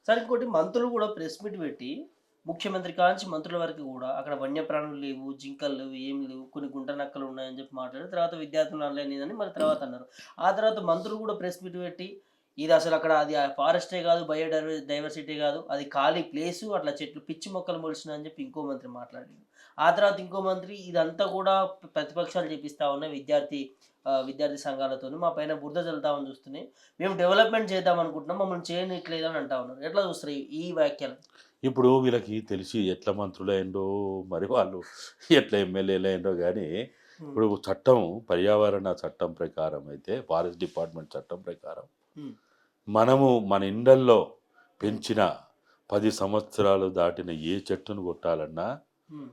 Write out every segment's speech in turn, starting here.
Sir ఇంకోటి మంత్రులు కూడా ప్రెస్ మీట్ పెట్టి ముఖ్యమంత్రి కాంచి మంత్రుల వరకు కూడా అక్కడ వన్యప్రాణులు లేవు, జింకలు లేవు, ఏమి లేవు, కొన్ని గుంట నక్కలు ఉన్నాయని చెప్పి మాట్లాడారు. తర్వాత విద్యార్థులు ఆన్‌లైన్ ఇదని మరి తర్వాత అన్నారు. ఆ తర్వాత మంత్రులు కూడా ప్రెస్ మీట్ పెట్టి ఇది అసలు అక్కడ అది ఫారెస్టే కాదు, డైవర్సిటీ కాదు, అది ఖాళీ ప్లేసు, అట్లా చెట్లు పిచ్చి మొక్కలు మొలిచినాయని చెప్పి ఇంకో మంత్రి మాట్లాడిండు. ఆ తర్వాత ఇంకో మంత్రి ఇదంతా కూడా ప్రతిపక్షాలు చేపిస్తా ఉన్నాయి విద్యార్థి సంఘాలతోని మా పైన బురద జల్లుతామని చూస్తున్నాయి. మేము డెవలప్‌మెంట్ చేద్దాం అనుకుంటున్నాం. మమ్మల్ని చేయనీయట్లేదు అని అంటా ఉన్నారు. ఎట్లా చూస్తారు ఈ వ్యాఖ్యలు? ఇప్పుడు వీళ్ళకి తెలిసి ఎట్లా మంత్రులైండ్రో, మరి వాళ్ళు ఎట్లా ఎమ్మెల్యేలైండ్రో గానీ, హ్మ్. ఇప్పుడు చట్టం పర్యావరణ చట్టం ప్రకారం అయితే, ఫారెస్ట్ డిపార్ట్‌మెంట్ చట్టం ప్రకారం, హ్మ్. మనము మన ఇండ్లల్లో పెంచిన 10 సంవత్సరాలు దాటిన ఏ చెట్టును కొట్టాలన్నా, హ్మ్.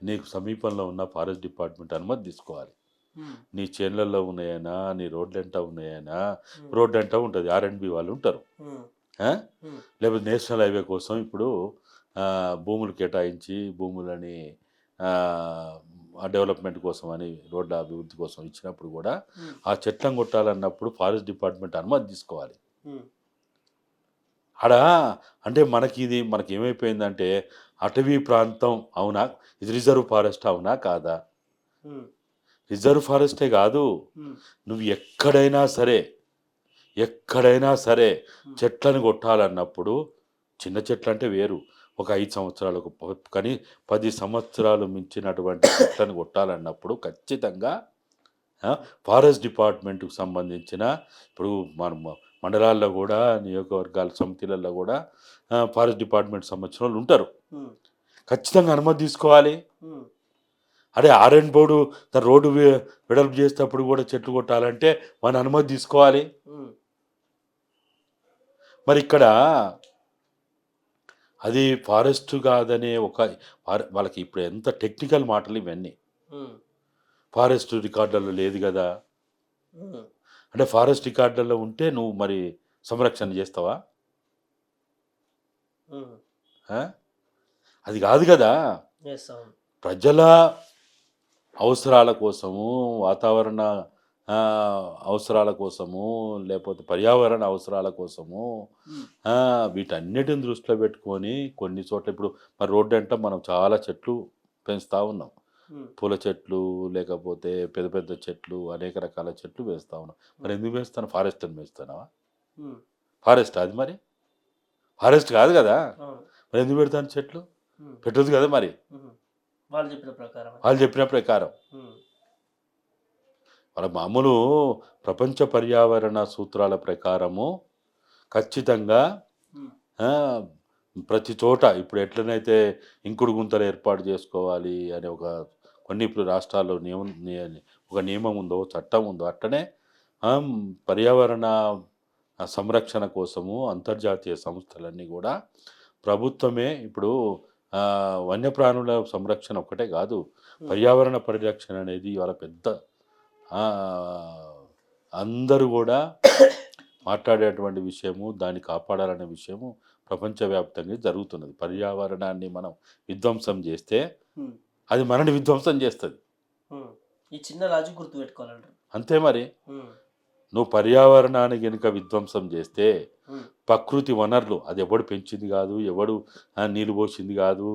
నీకు సమీపంలో ఉన్న ఫారెస్ట్ డిపార్ట్‌మెంట్ అనుమతి తీసుకోవాలి. హ్మ్. నీ చేన్లల్లో ఉన్నాయనా, నీ రోడ్లెంట ఉన్నాయనా, హ్మ్. రోడ్డంట ఉంటది. ఆర్‌ఎండ్‌బీ వాళ్ళుంటారు. హ్మ్. ఆ! హ్మ్. లేకపోతే నేషనల్ హైవే కోసం ఇప్పుడు భూములు కేటాయించి భూములని ఆహ్, ఆ డెవలప్‌మెంట్ కోసమని, రోడ్ల అభివృద్ధి కోసం ఇచ్చినప్పుడు గూడా, హ్మ్. ఆ చెట్లను కొట్టాలన్నప్పుడు ఫారెస్ట్ డిపార్ట్‌మెంట్ అనుమతి తీసుకోవాలి. హ్మ్. ఆడ అంటే మనకేమైపోయిందంటే, అటవీ ప్రాంతం అవునా? ఇది రిజర్వ్ ఫారెస్ట్ అవునా? కాదా? హ్మ్. రిజర్వ్ ఫారెస్టే గాదు. హ్మ్. నువ్వు ఎక్కడైనా సరే హ్మ్. చెట్లను కొట్టాలన్నప్పుడు, చిన్న చెట్లంటే వేరు. ఒక 5 సంవత్సరాలకు కానీ 10 సంవత్సరాలు మించినటువంటి చెట్లను కొట్టాలన్నప్పుడు ఖచ్చితంగా ఆ! హ్మ్. ఫారెస్ట్ డిపార్ట్‌మెంట్‌కు సంబంధించిన ఇప్పుడు మండలాల్లో గూడా, నియోజకవర్గాల సమితిలలో గూడా ఫారెస్ట్ డిపార్ట్‌మెంట్‌కి సంబంధించినోళ్ళుంటారు. హ్మ్. ఖచ్చితంగా అనుమతి తీసుకోవాలి. హ్మ్. అదే ఆర్ఎండ్ బోర్డు తన రోడ్డు వెడల్పు చేసేటప్పుడు గూడా చెట్లు కొట్టాలంటే వాని అనుమతి తీసుకోవాలి. హ్మ్. మరిక్కడ అది ఫారెస్ట్ కాదనే ఒక వాళ్ళకి ఇప్పుడు ఎంత టెక్నికల్ మాటలు ఇవన్నీ. హ్మ్. ఫారెస్ట్ రికార్డులలో లేదు గదా! హ్మ్. అంటే ఫారెస్ట్ రికార్డులలో ఉంటే నువ్వు మరి సంరక్షణ జేస్తావా? హ్మ్. ఆ! అది గాదు గదా! యెస్. అవును. ప్రజల అవసరాల కోసము, వాతావరణ అవసరాల కోసము, లేపోతే పర్యావరణ అవసరాల కోసము, హ్మ్. వీటన్నిటిని దృష్టిలో పెట్టుకొని కొన్ని చోట్ల ఇప్పుడు మరి రోడ్డంట మనం చాలా చెట్లు పెంచుతా ఉన్నాం. హ్మ్. పూల చెట్లు, లేకపోతే పెద్ద పెద్ద చెట్లు, అనేక రకాల చెట్లు పెంచుతా ఉన్నాం. మరి హ్మ్. ఎందుకు పెంచుతాను? ఫారెస్ట్‌ని పెంచుతున్నావా? హ్మ్. ఫారెస్టా అది మరి? ఫారెస్ట్ కాదు గదా! అవును. మరి ఎందుకు పెడతాను చెట్లు? హ్మ్. పెట్టొద్దు కదా మరి. హుహు. వాళ్ళు చెప్పిన ప్రకారమే. వాళ్ళు చెప్పిన ప్రకారం. హ్మ్. మన మామూలు ప్రపంచ పర్యావరణ సూత్రాల ప్రకారము ఖచ్చితంగా హ్మ్. ఆ! ప్రతి చోట ఇప్పుడు ఎట్లనైతే ఇంకుడు గుంతలు ఏర్పాటు చేసుకోవాలి అనే కొన్ని ఇప్పుడు రాష్ట్రాల్లో ఒక నియమం ఉందో, చట్టం ఉందో అట్లనే ఆహ్, పర్యావరణ సంరక్షణ కోసము అంతర్జాతీయ సంస్థలన్నీ గూడా ప్రభుత్వమే ఇప్పుడు వన్యప్రాణుల సంరక్షణ ఒక్కటే గాదు. హ్మ్. పర్యావరణ పరిరక్షణ అనేది ఇవాళ పెద్ద ఆహ్, అందరూ గూడా మాట్లాడేటువంటి విషయము, దాన్ని కాపాడాలనే విషయము ప్రపంచవ్యాప్తంగా జరుగుతున్నది. పర్యావరణాన్ని మనం విధ్వంసం జేస్తే, హ్మ్. అది మనని విధ్వంసం జేస్తది. హ్మ్. ఈ చిన్న లాజిక్ గుర్తుపెట్టుకోవాలంటారు. అంతే మరి. హ్మ్. నువ్వు పర్యావరణాన్ని గనుక విధ్వంసం జేస్తే, హ్మ్. ప్రకృతి వనరులు అది ఎవడు పెంచింది గాదు, ఎవడు నీళ్ళు పోసింది గాదు,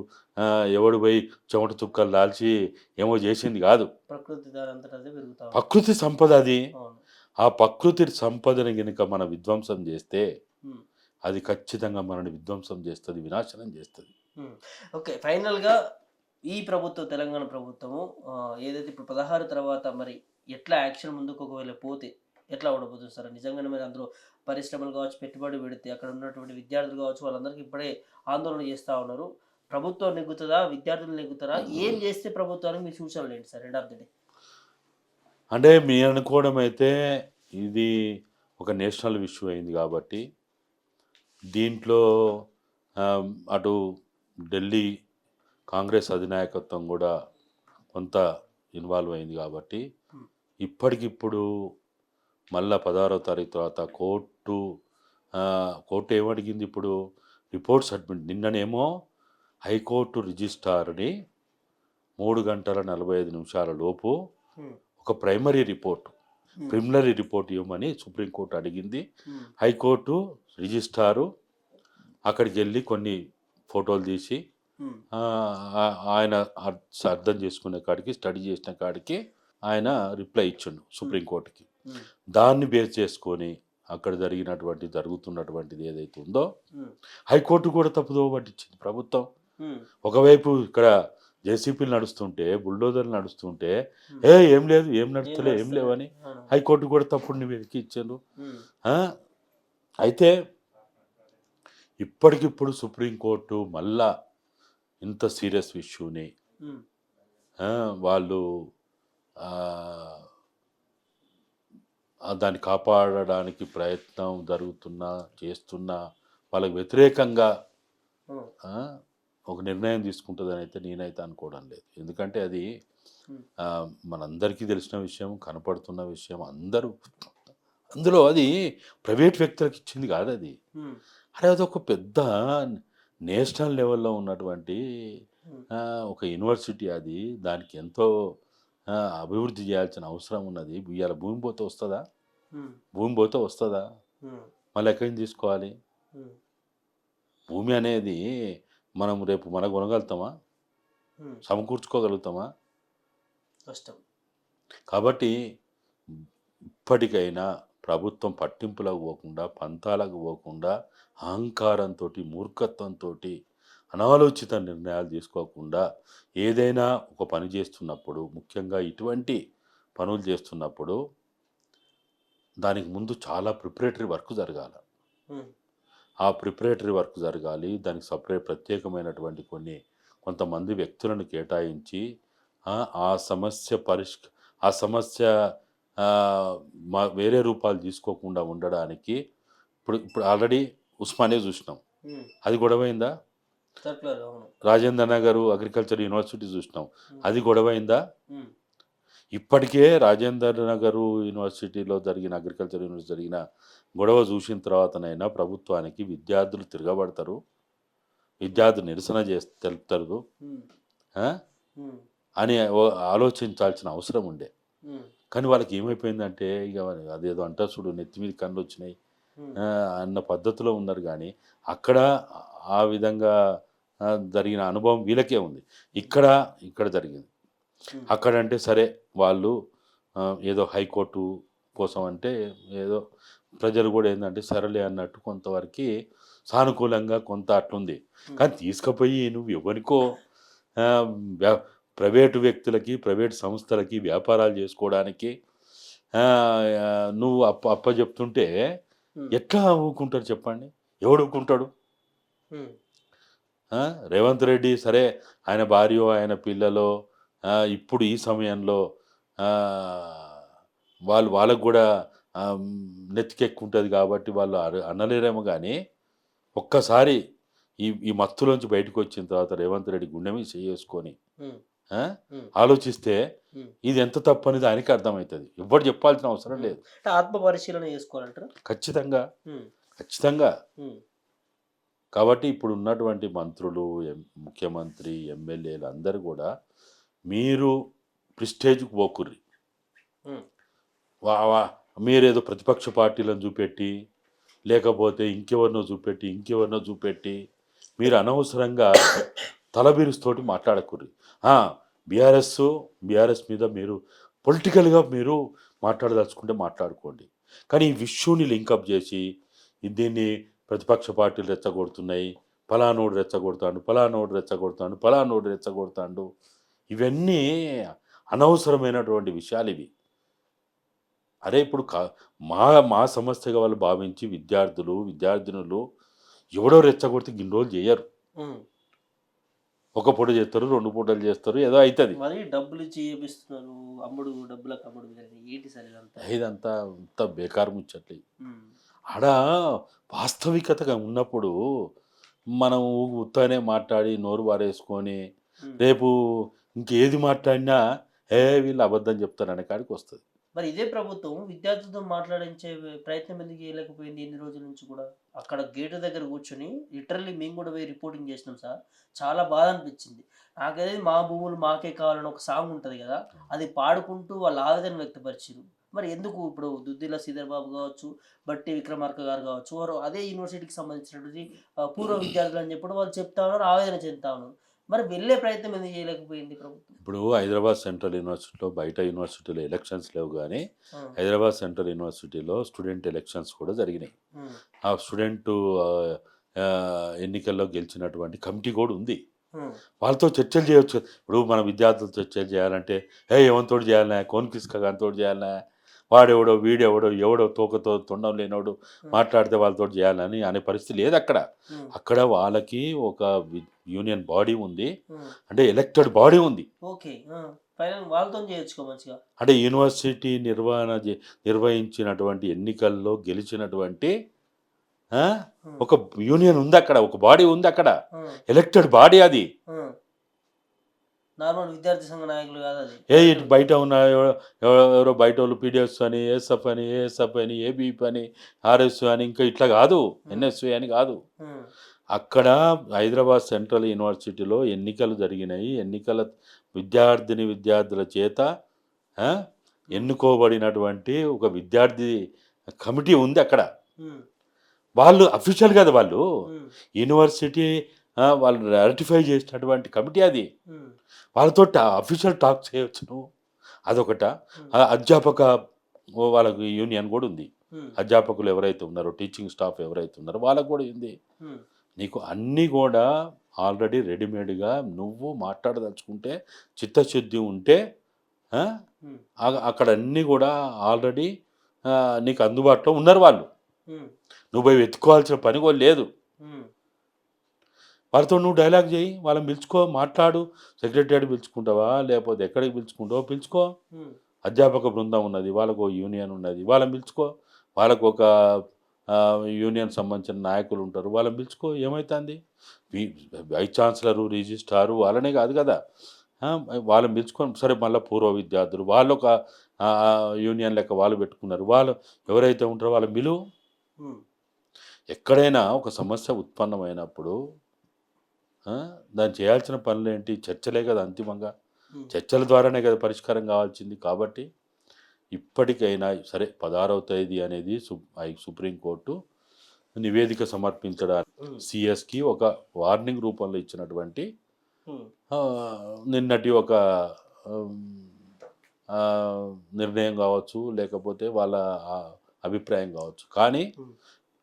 ఎవడు పోయి చెమట చుక్కలు దాల్చి ఏమో జేసింది గాదు. ప్రకృతి దానంతట అదే పెరుగుతా ఉంటది. ప్రకృతి సంపద అది. అవును. ఆ ప్రకృతి సంపదని గనుక మనం విధ్వంసం జేస్తే, హ్మ్. అది ఖచ్చితంగా మనల్ని విధ్వంసం జేస్తది, వినాశనం జేస్తది. హ్మ్. ఓకే. ఫైనల్‌గా ఈ ప్రభుత్వం తెలంగాణ ప్రభుత్వము ఏదైతే ఇప్పుడు 16 తర్వాత మరి ఎట్లా యాక్షన్ ముందుకు ఒకవేళ పోతే ఎట్లా ఉండబోతుంది సార్? నిజంగానే మరి అందులో పరిశ్రమలు కావచ్చు, పెట్టుబడి పెడితే అక్కడ ఉన్నటువంటి విద్యార్థులు కావచ్చు, వాళ్ళందరికీ ఇప్పుడే ఆందోళన చేస్తా ఉన్నారు. ప్రభుత్వం నెగ్గుతదా? విద్యార్థులు నెగ్గుతారా? ఏం చేస్తే ప్రభుత్వానికి మీ సూచనలేంటి sir end of the day? అంటే మీరనుకోవడం అయితే ఇది ఒక నేషనల్ ఇష్యూ అయింది గాబట్టి, దీంట్లో అటు ఢిల్లీ కాంగ్రెస్ అధినాయకత్వం గూడా కొంత ఇన్వాల్వ్ అయింది గాబట్టి, హ్మ్. ఇప్పటికిప్పుడు మళ్ళా 16వ తారీఖు తర్వాత కోర్ట్ ఏమడిగింది ఇప్పుడు? రిపోర్ట్ సబ్మిట్ నిన్ననేమో హైకోర్టు రిజిస్ట్రార్‌ని 3 గంటల 45 నిమిషాల లోపు హ్మ్. ఒక ప్రైమరీ రిపోర్ట్, హ్మ్. ప్రిలిమినరీ రిపోర్ట్ ఇవ్వమని సుప్రీంకోర్టు అడిగింది. హ్మ్. హైకోర్టు రిజిస్ట్రారు అక్కడికి వెళ్ళి కొన్ని ఫోటోలు తీసి ఆయన అర్థం చేసుకునే కాడికి స్టడీ చేసిన కాడికి ఆయన రిప్లై ఇచ్చిండు సుప్రీంకోర్టుకి. దాన్ని బేస్ చేసుకొని అక్కడ జరుగుతున్నటువంటిది ఏదైతే ఉందో హైకోర్టు కూడా తప్పుదోవ పట్టించింది ప్రభుత్వం. ఒకవైపు ఇక్కడ జేసీపీలు నడుస్తుంటే, బుల్డోజర్లు నడుస్తుంటే ఏం లేదు, ఏం నడుస్తలే, ఏం లేవని హైకోర్టు కూడా తప్పుడు నివేదిక ఇచ్చారు. అయితే ఇప్పటికిప్పుడు సుప్రీంకోర్టు మళ్ళా ఇంత సీరియస్ ఇష్యూని వాళ్ళు దాన్ని కాపాడడానికి ప్రయత్నం చేస్తున్నా వాళ్ళకి వ్యతిరేకంగా ఒక నిర్ణయం తీసుకుంటుందని అయితే నేనైతే అనుకోవడం లేదు. ఎందుకంటే అది మనందరికీ తెలిసిన విషయం, కనపడుతున్న విషయం, అందులో అది ప్రైవేట్ వ్యక్తులకు ఇచ్చింది కాదు అది. అదొక పెద్ద నేషనల్ లెవెల్లో ఉన్నటువంటి ఒక యూనివర్సిటీ. అది దానికి ఎంతో అభివృద్ధి చేయాల్సిన అవసరం ఉన్నది. ఇవాళ భూమి పోతే వస్తుందా? మళ్ళీ ఎక్కడి నుంచి తీసుకోవాలి? భూమి అనేది మనం రేపు కొనగలుగుతామా? సమకూర్చుకోగలుగుతామా? కష్టం. కాబట్టి ఇప్పటికైనా ప్రభుత్వం పట్టింపులకు పోకుండా, పంతాలకు పోకుండా, అహంకారంతో, మూర్ఖత్వంతో, అనాలోచిత నిర్ణయాలు తీసుకోకుండా ఏదైనా ఒక పని చేస్తున్నప్పుడు, ముఖ్యంగా ఇటువంటి పనులు చేస్తున్నప్పుడు దానికి ముందు చాలా ప్రిపరేటరీ వర్క్ జరగాలి. ఆ ప్రిపరేటరీ వర్క్ జరగాలి. దానికి ప్రత్యేకమైనటువంటి కొంతమంది వ్యక్తులను కేటాయించి ఆ సమస్య వేరే రూపాలు తీసుకోకుండా ఉండడానికి ఇప్పుడు ఆల్రెడీ ఉస్మానియా చూసినాం, అది గొడవైందా? రాజేంద్ర నగర్ అగ్రికల్చర్ యూనివర్సిటీ చూసినాం, అది గొడవైందా? ఇప్పటికే రాజేంద్ర నగర్ యూనివర్సిటీలో అగ్రికల్చర్ యూనివర్సిటీ జరిగిన గొడవ చూసిన తర్వాతనైనా ప్రభుత్వానికి విద్యార్థులు తిరగబడతారు, విద్యార్థులు నిరసన తెలుపుతారు అని ఆలోచించాల్సిన అవసరం ఉండే. కానీ వాళ్ళకి ఏమైపోయిందంటే ఇక అదేదో అంటారు చూడు, నెత్తి మీద కళ్ళు వచ్చినాయి అన్న పద్ధతిలో ఉన్నారు. కానీ అక్కడ ఆ విధంగా జరిగిన అనుభవం వీళ్ళకే ఉంది. ఇక్కడ జరిగింది. అక్కడంటే సరే వాళ్ళు ఏదో హైకోర్టు కోసం అంటే ఏదో ప్రజలు కూడా ఏంటంటే సరేలే అన్నట్టు కొంతవరకు సానుకూలంగా కొంత అట్లుంది. కానీ తీసుకుపోయి నువ్వు ఎవరికో ప్రైవేటు వ్యక్తులకి, ప్రైవేట్ సంస్థలకి వ్యాపారాలు చేసుకోవడానికి నువ్వు అప్పచెప్తుంటే ఎట్లా ఊరుకుంటారు చెప్పండి? ఎవడు ఊరుకుంటాడు? రేవంత్ రెడ్డి సరే ఆయన భార్య, ఆయన పిల్లలో ఇప్పుడు ఈ సమయంలో వాళ్ళకు కూడా నెత్తికెక్కుంటుంది కాబట్టి వాళ్ళు అనలేరేమో. కానీ ఒక్కసారి ఈ మత్తులోంచి బయటకు వచ్చిన తర్వాత రేవంత్ రెడ్డి గుండె మీద చేసుకొని ఆలోచిస్తే ఇది ఎంత తప్పు అనేది ఆయనకి అర్థమవుతుంది. ఎవ్వరు చెప్పాల్సిన అవసరం లేదు. ఆత్మ పరిశీలన చేసుకోవాలంటారు. ఖచ్చితంగా. కాబట్టి ఇప్పుడు ఉన్నటువంటి మంత్రులు, ముఖ్యమంత్రి, ఎమ్మెల్యేలు అందరూ కూడా మీరు ప్రిస్టేజ్కి పోకుర్రి. మీరేదో ప్రతిపక్ష పార్టీలను చూపెట్టి, లేకపోతే ఇంకెవరినో చూపెట్టి మీరు అనవసరంగా తలబిరుస్తోటి మాట్లాడకుర్రి. బీఆర్ఎస్ మీద మీరు పొలిటికల్గా మీరు మాట్లాడదలుచుకుంటే మాట్లాడుకోండి. కానీ ఈ విషయాన్ని లింకప్ చేసి దీన్ని ప్రతిపక్ష పార్టీలు రెచ్చగొడుతున్నాయి, పలానోడు రెచ్చగొడతాడు, ఇవన్నీ అనవసరమైనటువంటి విషయాలు ఇవి. అరే ఇప్పుడు మా సమస్యగా వాళ్ళు భావించి విద్యార్థినులు ఎవడో రెచ్చగొడితే ఇన్ని రోజులు చేయరు. ఒక పూట చేస్తారు, 2 పూటలు చేస్తారు, ఏదో అవుతుంది. డబ్బులు ఇచ్చి చేపిస్తున్నారు, డబ్బులకు అమ్ముడు. ఇదంతా ఇంత బేకారు ముచ్చట్లు. ఆడ వాస్తవికతగా ఉన్నప్పుడు మనం ఉత్తనే మాట్లాడి నోరు వారేసుకొని రేపు ఇంకేది మాట్లాడినా వీళ్ళు అబద్ధం చెప్తారనే కాడికి వస్తుంది. మరి ఇదే ప్రభుత్వం విద్యార్థులతో మాట్లాడించే ప్రయత్నం ఎందుకు చేయలేకపోయింది ఇన్ని రోజుల నుంచి కూడా? అక్కడ గేట్ దగ్గర కూర్చొని లిటరల్లీ మేము కూడా పోయి రిపోర్టింగ్ చేసినాం సార్. చాలా బాధ అనిపించింది. నాకైతే మా భూములు మాకే కావాలని ఒక సాంగ్ ఉంటది కదా! అది పాడుకుంటూ వాళ్ళ ఆవేదన వ్యక్తపరిచిర్రు. మరి ఎందుకు ఇప్పుడు దుద్దిల్ల శ్రీధర్ బాబు కావచ్చు, బట్టి విక్రమార్క గారు కావచ్చు, వారు అదే యూనివర్సిటీకి సంబంధించినటువంటి పూర్వ విద్యార్థులు అని చెప్పి వాళ్ళు చెప్తా ఉన్నారు, ఆవేదన చెందుతా ఉన్నారు. మరి వెళ్ళే ప్రయత్నం ఎందుకు చేయలేకపోయింది ప్రభుత్వం? ఇప్పుడు హైదరాబాద్ సెంట్రల్ యూనివర్సిటీలో బయట యూనివర్సిటీలో ఎలక్షన్స్ లేవు కానీ ఆ! హైదరాబాద్ సెంట్రల్ యూనివర్సిటీలో స్టూడెంట్ ఎలక్షన్స్ కూడా జరిగినాయి. హ్మ్. ఆ స్టూడెంటు ఎన్నికల్లో గెలిచినటువంటి కమిటీ కూడా ఉంది. హ్మ్. వాళ్ళతో చర్చలు చేయొచ్చు. ఇప్పుడు మన విద్యార్థులతో చర్చలు చేయాలంటే, ఎవనితోటి చేయాలనా, కోన్కిస్క గానితోటి చేయాలనా, వాడెవడో, వీడెవడో, ఎవడో తోకతో తొండం లేనోడు హ్మ్. మాట్లాడితే వాళ్ళతోటి చేయాలని అనే పరిస్థితి లేదక్కడ. హ్మ్. అక్కడ వాళ్ళకి ఒక యూనియన్ బాడీ ఉంది. హ్మ్. అంటే ఎలక్టెడ్ బాడీ ఉంది. ఓకే. ఆ! ఫైనల్ వాళ్ళతోని చేయొచ్చుగా మంచిగా. అంటే యూనివర్సిటీ నిర్వహించినటువంటి ఎన్నికల్లో గెలిచినటువంటి ఆ! హ్మ్. ఒక యూనియన్ ఉందక్కడ. ఒక బాడీ ఉందక్కడ. ఆ! ఎలక్టెడ్ బాడీ అది. ఆ! నార్మల్ విద్యార్థి సంఘ నాయకులు కాదది. ఇటు బయట ఉన్న ఎవరో బయటోళ్ళు పీడిఎస్ అని, ఏఎస్ఎఫ్ అని, ఏఎస్ఎఫ్ అని, ఏబీపీ అని, ఆర్ఎస్ అని ఇంకా ఇట్లా కాదు. హ్మ్. ఎన్ఎస్యు అని కాదు. హ్మ్. అక్కడ హైదరాబాద్ సెంట్రల్ యూనివర్సిటీలో ఎన్నికలు జరిగినాయి. విద్యార్థుల చేత ఆ! ఎన్నుకోబడినటువంటి ఒక విద్యార్థి కమిటీ ఉంది అక్కడ. హ్మ్. వాళ్ళు అఫీషియల్ కాదు వాళ్ళు. హ్మ్. యూనివర్సిటీ వాళ్ళు రాటిఫై చేసినటువంటి కమిటీ అది. హ్మ్. వాళ్ళతోటి అఫీషియల్ టాక్ చేయొచ్చు నువ్వు. అదొకట. హ్మ్. అధ్యాపక వాళ్ళకి యూనియన్ కూడా ఉంది. హ్మ్. అధ్యాపకులు ఎవరైతే ఉన్నారో, టీచింగ్ స్టాఫ్ ఎవరైతే ఉన్నారో వాళ్ళకి కూడా ఉంది. హ్మ్. నీకు అన్నీ కూడా ఆల్రెడీ రెడీమేడ్‌గా నువ్వు మాట్లాడదలుచుకుంటే, చిత్తశుద్ధి ఉంటే ఆ! హ్మ్. అక్కడ అన్నీ కూడా ఆల్రెడీ నీకు అందుబాటులో ఉన్నారు వాళ్ళు. హ్మ్. నువ్వు పోయి వెతుక్కోవాల్సిన పని కూడా లేదు. హ్మ్. వాళ్ళతో నువ్వు డైలాగ్ చేయి. వాళ్ళని పిలుచుకో, మాట్లాడు. సెక్రటేరియట్ పిలుచుకుంటావా? లేకపోతే ఎక్కడికి పిలుచుకుంటావో పిలుచుకో. హ్మ్. అధ్యాపక బృందం ఉన్నది. వాళ్ళకో యూనియన్ ఉన్నది. వాళ్ళని పిలుచుకో. వాళ్ళకొక యూనియన్ సంబంధించిన నాయకులు ఉంటారు. వాళ్ళని పిలుచుకో. ఏమైతుంది? వి వైస్ ఛాన్సలరు, రిజిస్ట్రారు వాళ్ళనే కాదు కదా! ఆ! వాళ్ళని పిలుచుకొని సరే మళ్ళా పూర్వ విద్యార్థులు వాళ్ళొక యూనియన్ లెక్క వాళ్ళు పెట్టుకున్నారు. వాళ్ళు ఎవరైతే ఉంటారో వాళ్ళని పిలువు. హ్మ్. ఎక్కడైనా ఒక సమస్య ఉత్పన్నమైనప్పుడు ఆ! దాన్ని చేయాల్సిన పనులేంటి? చర్చలే కదా అంతిమంగా. హ్మ్. చర్చల ద్వారానే కదా పరిష్కారం కావాల్సింది. కాబట్టి ఇప్పటికైనా సరే 16వ తేదీ అనేది సుప్రీంకోర్టు నివేదిక సమర్పించడానికి హ్మ్. సీఎస్‌కి ఒక వార్నింగ్ రూపంలో ఇచ్చినటువంటి హ్మ్. నిన్నటి ఒక హ్మ్, నిర్ణయం కావచ్చు, లేకపోతే వాళ్ళ అభిప్రాయం కావచ్చు. కానీ హ్మ్.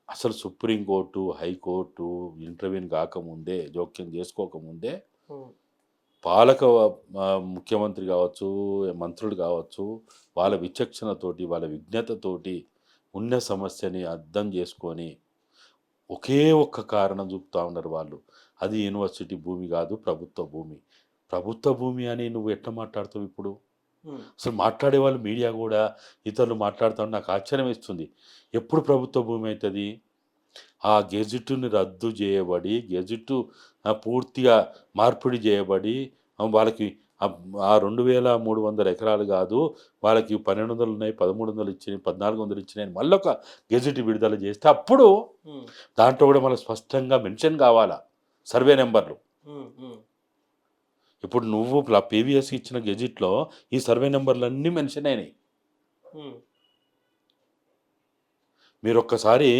అసలు సుప్రీంకోర్టు, హైకోర్టు ఇంటర్వ్యూన్ కాకముందే, జోక్యం చేసుకోకముందే హ్మ్. పాలక ముఖ్యమంత్రి కావచ్చు, మంత్రులు కావచ్చు, వాళ్ళ విచక్షణతోటి, వాళ్ళ విజ్ఞతతోటి ఉన్న సమస్యని అర్థం చేసుకొని, ఒకే ఒక్క కారణం చూపుతా ఉన్నారు వాళ్ళు. అది యూనివర్సిటీ భూమి కాదు, ప్రభుత్వ భూమి. ప్రభుత్వ భూమి అని నువ్వు ఎట్లా మాట్లాడతావు ఇప్పుడు? హ్మ్. అసలు మాట్లాడేవాళ్ళు మీడియా గూడా ఇతరులు మాట్లాడుతా ఉంటే నాకు ఆశ్చర్యమేస్తుంది. ఎప్పుడు ప్రభుత్వ భూమి అయితది? ఆ గెజిట్‌ని రద్దు జేయబడి, గెజిట్ పూర్తిగా మార్పిడి జేయబడి, వాళ్ళకి ఆహ్, ఆ 2300 ఎకరాలు గాదు, వాళ్ళకి 1200 ఉన్నాయి, 1300 ఇచ్చినయి, 1400 ఇచ్చినయి అని మళ్ళొక గెజిట్ విడుదల జేస్తే అప్పుడు హ్మ్. దాంట్లో గూడా మనకు స్పష్టంగా మెన్షన్ గావాలా సర్వే నంబర్‌లు. హ్మ్. హ్మ్. ఇప్పుడు నువ్వు పీవీఎస్‌కి ఇచ్చిన గెజిట్‌లో ఈ సర్వే నంబర్‌లన్నీ మెన్షన్ అయినయి. హ్మ్. మీరొక్కసారి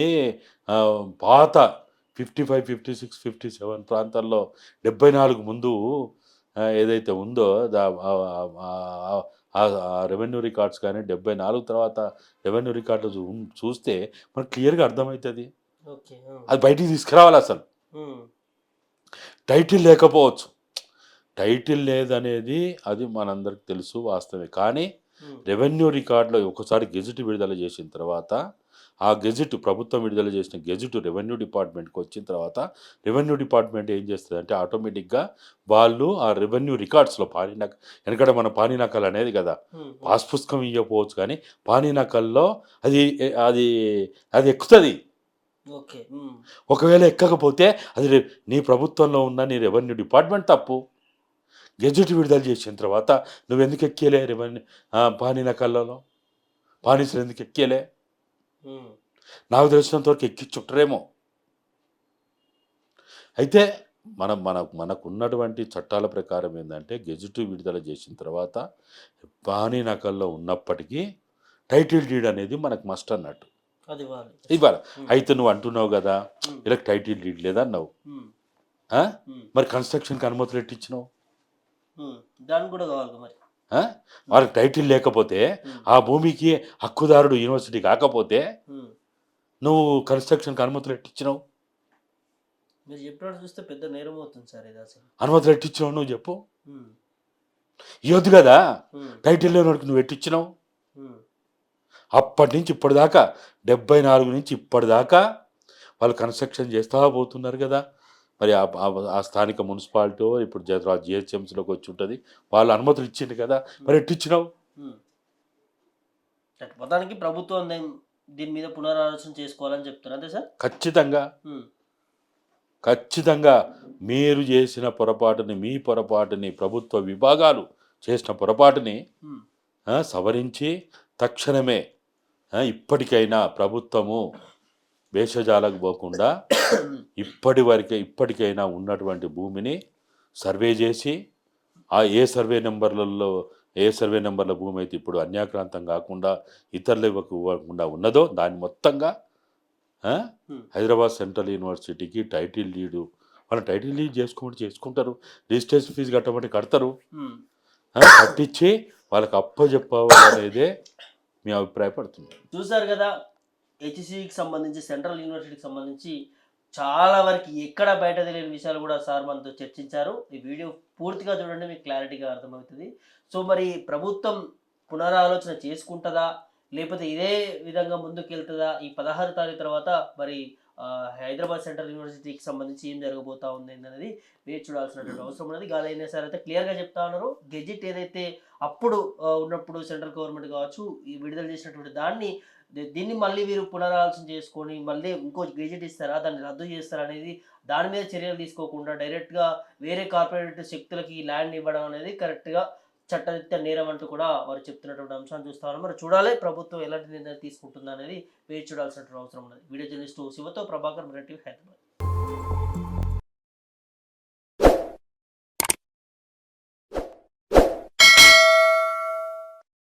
పాత 55, 56, 57 ప్రాంతాల్లో 74 ముందు ఏదైతే ఉందో రెవెన్యూ రికార్డ్స్ కానీ 74 తర్వాత రెవెన్యూ రికార్డులు చూస్తే మనకు క్లియర్‌గా అర్థమైతది. ఓకే. ఆ! అది బయటికి తీసుకురావాలసలు. హ్మ్. టైటిల్ లేకపోవచ్చు. టైటిల్ లేదనేది అది మనందరికి తెలుసు వాస్తవమే. కానీ హ్మ్. రెవెన్యూ రికార్డ్‌లో ఒకసారి గెజిట్ విడుదల చేసిన తర్వాత, ఆ గెజిట్ ప్రభుత్వం విడుదల చేసిన గెజిట్ రెవెన్యూ డిపార్ట్‌మెంట్‌కి వచ్చిన తర్వాత, రెవెన్యూ డిపార్ట్‌మెంట్ ఏం చేస్తదంటే ఆటోమేటిక్‌గా వాళ్ళు ఆ రెవెన్యూ రికార్డ్స్‌లో వెనకడ మన పానీ నకలు అనేది కదా! హ్మ్. హ్మ్. పాస్ పుస్తకం ఇయ్యకపోవచ్చు కానీ, పానీ నకల్లో అది అది అది ఎక్కుతది. ఓకే. హ్మ్. ఒకవేళ ఎక్కకపోతే అది నీ ప్రభుత్వంలో ఉన్న నీ రెవెన్యూ డిపార్ట్‌మెంట్ తప్పు. గెజెట్ విడుదల చేసిన తర్వాత నువ్వెందుకు ఎక్కియలే పానీ నకల్లలో? బానిసలు ఎందుకు ఎక్కేలే? ఉమ్, నాకు తెలిసినంత వరకు ఎక్కించుంటారేమో. అయితే మనకున్నటువంటి చట్టాల ప్రకారం ఏందంటే గెజిట్ విడుదల చేసిన తర్వాత బాణీ నకల్లో ఉన్నప్పటికీ టైటిల్ డీడ్ అనేది మనకు మస్ట్ అన్నట్టు అది ఇవ్వాలి. ఇవ్వాలి. ఉమ్, అయితే నువ్వు అంటున్నావు కదా ఉమ్, ఇలా టైటిల్ డీడ్ లేదన్నావు. ఉమ్, ఆ? ఉమ్, మరి కన్స్ట్రక్షన్కి అనుమతులు ఎట్టిచ్చినావు? ఉమ్. దానికి కూడా కావాలి మరి. ఆ? వాళ్ళకి టైటిల్ లేకపోతే ఉమ్, ఆ భూమికి హక్కుదారుడు యూనివర్సిటీ కాకపోతే ఉమ్. నువ్వు కన్స్ట్రక్షన్కి అనుమతులు ఎట్టిచ్చినావు? మీరు చెప్పినట్టు చూస్తే పెద్ద నేరం అవుతుంది సార్ ఇది అసలు. అనుమతులు ఎట్టిచ్చినావు నువ్వు చెప్పు. ఉమ్, ఇవ్వద్దు కదా. ఉమ్, టైటిల్ లేనోడికి నువ్వు ఎట్టిచ్చినావు? ఉమ్, అప్పటి నుంచి ఇప్పటిదాకా 74 నుంచి ఇప్పటిదాకా వాళ్ళు కన్స్ట్రక్షన్ చేస్తూ పోతున్నారు కదా. మరి ఆ స్థానిక మున్సిపాలిటీ ఇప్పుడు జిహెచ్ఎంసీలోకి వచ్చి ఉంటుంది, వాళ్ళు అనుమతులు ఇచ్చింది కదా, మరి ఎట్టిచ్చినావు? ఉమ్. మొత్తానికి ప్రభుత్వం దీని మీద పునరాలోచన చేసుకోవాలని చెప్తారు అంతే సార్. ఖచ్చితంగా ఉమ్, ఖచ్చితంగా మీరు చేసిన పొరపాటుని, మీ పొరపాటుని, ప్రభుత్వ విభాగాలు చేసిన పొరపాటుని ఉమ్, సవరించి తక్షణమే ఇప్పటికైనా ప్రభుత్వము భేషజాలకు పోకుండా ఇప్పటికైనా ఉన్నటువంటి భూమిని సర్వే చేసి ఏ సర్వే నెంబర్ల భూమి అయితే ఇప్పుడు అన్యాక్రాంతం కాకుండా ఇతరులకు ఇవ్వకుండా ఉన్నదో దాన్ని మొత్తంగా హైదరాబాద్ సెంట్రల్ యూనివర్సిటీకి టైటిల్ లీడు వాళ్ళు టైటిల్ లీడ్ చేసుకుంటారు, రిజిస్ట్రేషన్ ఫీజు కట్టమంటే కడతారు. ఉమ్. కట్టించి వాళ్ళకి అప్పచెప్పాలనేదే మీ అభిప్రాయపడుతుంది. చూసారు కదా, హెచ్సికి సంబంధించి సెంట్రల్ యూనివర్సిటీకి సంబంధించి చాలా వరకు ఎక్కడ బయట తెలియని విషయాలు కూడా సార్ మనతో చర్చించారు. ఈ వీడియో పూర్తిగా చూడండి, మీకు క్లారిటీగా అర్థమవుతుంది. సో మరి ప్రభుత్వం పునరాలోచన చేసుకుంటుందా, లేకపోతే ఇదే విధంగా ముందుకు వెళ్తుందా? ఈ 16 తారీఖు తర్వాత మరి హైదరాబాద్ సెంట్రల్ యూనివర్సిటీకి సంబంధించి ఏం జరగబోతా ఉంది అనేది వేచి చూడాల్సినటువంటి అవసరం ఉన్నది. గాలైనా సార్ అయితే క్లియర్గా చెప్తా ఉన్నారు. గెజిట్ ఏదైతే అప్పుడు ఉన్నప్పుడు సెంట్రల్ గవర్నమెంట్ కావచ్చు ఈ విడుదల చేసినటువంటి దాన్ని దీన్ని మళ్ళీ వీరు పునరాలోచన చేసుకొని మళ్ళీ ఇంకో గెజిట్ ఇస్తారా, దాన్ని రద్దు చేస్తారా అనేది దాని మీద చర్యలు తీసుకోకుండా డైరెక్ట్గా వేరే కార్పొరేట్ శక్తులకి ల్యాండ్ ఇవ్వడం అనేది కరెక్ట్గా చట్టరీత్యా నేరం అంటూ కూడా వారు చెప్తున్నటువంటి అంశాన్ని చూస్తా ఉన్నాం. మరి చూడాలి ప్రభుత్వం ఎలాంటి నిర్ణయం తీసుకుంటుందా అనేది వేచి చూడాల్సినటువంటి అవసరం ఉన్నది. వీడియో జర్నలిస్టు శివతో ప్రభాకర్, టీవీ, హైదరాబాద్.